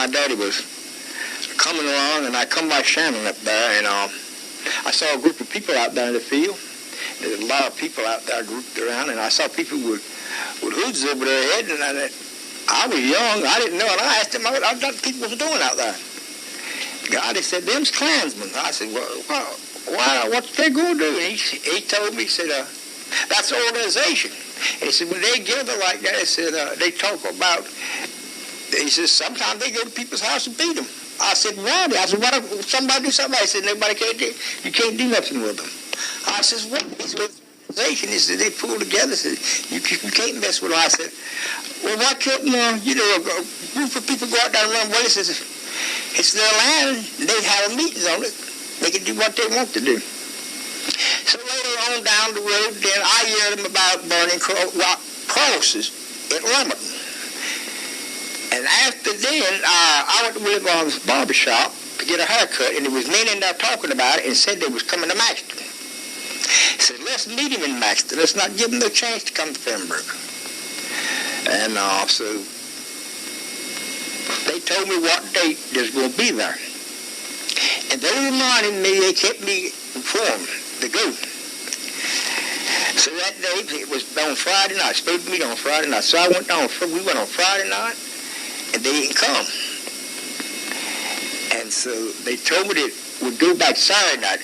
my daddy was coming along, and I come by Shannon up there, and I saw a group of people out there in the field. There's a lot of people out there grouped around, and I saw people with hoods over their head, and I was young. I didn't know, and I asked them what people was doing out there. God, they said, them's Klansmen. I said, well, why, what's they going to do? And he told me, he said, that's an organization. And he said, when they gather like that, he said, they talk about, he says, sometimes they go to people's house and beat them. I said, why? I said, what if somebody do something? He said, nobody can't do, you can't do nothing with them. I said, what? He said, he said, they pull together. Said, you can't mess with them. I said, well, why couldn't, a group of people go out there and run away? He says, it's their land. They have meetings on it. They can do what they want to do. So later on down the road, then I heard them about burning crosses at Lumberton. And after then, I went to William's barber shop to get a haircut, and there was men in there talking about it and said they was coming to Maxton. He said, let's meet him in Maxton. Let's not give him no chance to come to Pembroke. And so they told me what date there's going to be there. And they reminded me, they kept me informed to go. So that day, it was on Friday night, supposed to meet on Friday night. So we went on Friday night, and they didn't come. And so they told me that we'd go back Saturday night.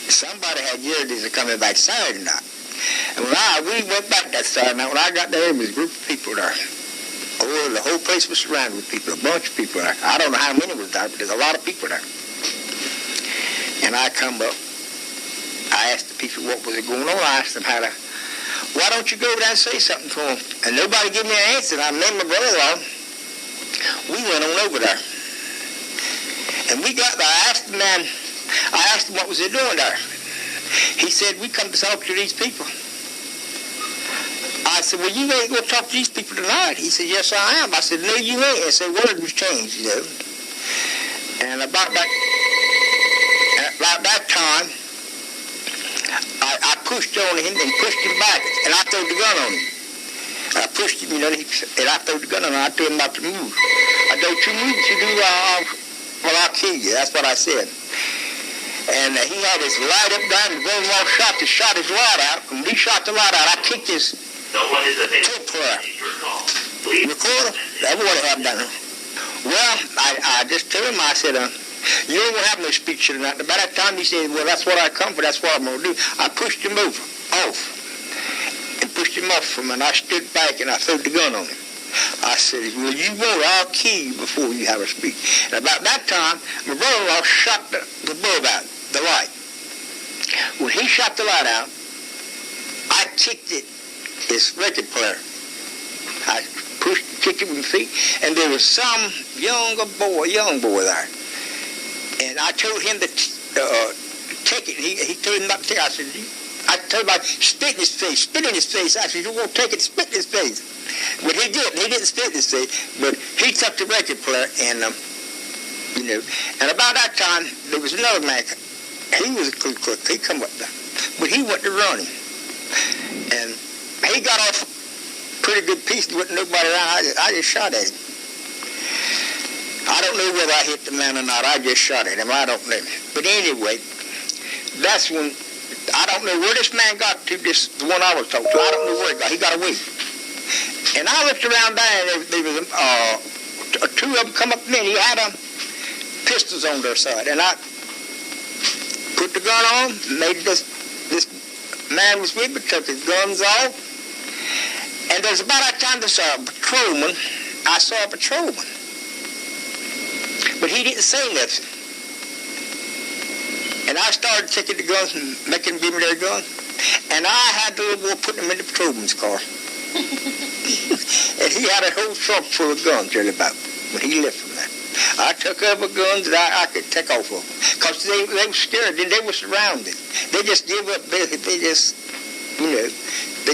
Somebody had heard these are coming back Saturday night. And we went back that Saturday night. When I got there, there was a group of people there. Oh, the whole place was surrounded with people, a bunch of people there. I don't know how many was there, but there's a lot of people there. And I come up. I asked the people what was going on. I asked them why don't you go over there and say something to them? And nobody gave me an answer. And I named my brother-in-law. We went on over there. And we got there. I asked him what was they doing there. He said, we come to talk to these people. I said, well, you ain't going to talk to these people tonight. He said, yes, I am. I said, no, you ain't. I said, word was changed, And about that time, I pushed on him and pushed him back, and I threw the gun on him. I pushed him, and I threw the gun on him, and I told him not to move. I don't you move, if you do, I'll kill you. That's what I said. And he had his light up down, and the gun shot his light out. When he shot the light out, I kicked his tape player. Recorder? That would have done it. Well, I just told him, I said, you ain't going to have no speech tonight. By that time, he said, well, that's what I come for. That's what I'm going to do. I pushed him off, and pushed him off from him, and I stood back, and I threw the gun on him. I said, well, you won't. I'll kill you before you have a speech. And about that time, my brother-in-law shot the bulb out, the light. When he shot the light out, I kicked his record player. I kicked it with my feet, and there was some young boy there. And I told him to take it. He told him not to take it. I told him I'd spit in his face. I said, you won't take it, spit in his face. But he didn't. He didn't spit in his face. But he took the record player, and, and about that time, there was another man. He was a cook. He come up there. But he went to run him. And he got off a pretty good piece. There wasn't nobody around. I just shot at him. I don't know whether I hit the man or not. I just shot at him. I don't know. But anyway, that's when, I don't know where this man got to, the one I was talking to. I don't know where he got. He got away. And I looked around there, and there was two of them come up to me, and he had pistols on their side. And I put the gun on, made this man was with me, took his guns off. And there's about that time I saw a patrolman. But he didn't say nothing. And I started taking the guns and making them give me their gun. And I had the little boy put them in the patrolman's car. And he had a whole trunk full of guns really about when he left from there. I took over guns that I could take off of them. Because they were scared. They were surrounded. They just give up. They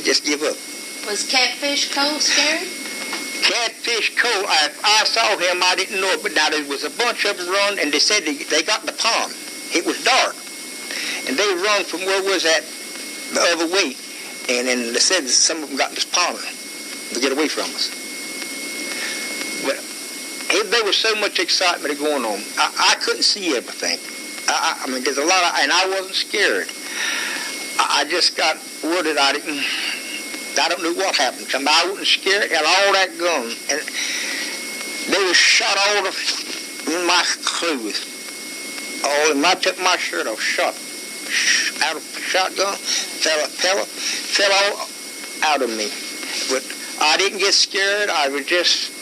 just give up. Was Catfish Cole scared? Catfish Cole, I saw him, I didn't know it, but now there was a bunch of them run, and they said they got the pond. It was dark. And they run from where was that the other way. And then they said some of them got this pond to get away from us. But they were was so much excitement going on. I couldn't see everything. I mean, there's a lot of, and I wasn't scared. I just got worried. I don't know what happened to me. I wasn't scared. Had all that gun, and they was shot all in my clothes. All in my, took my shirt off, shot out of shotgun, fell all out of me. But I didn't get scared. I was just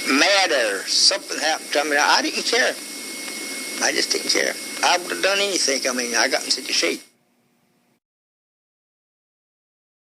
mad or something happened to me. I didn't care. I just didn't care. I would have done anything. I mean, I got in such a shape.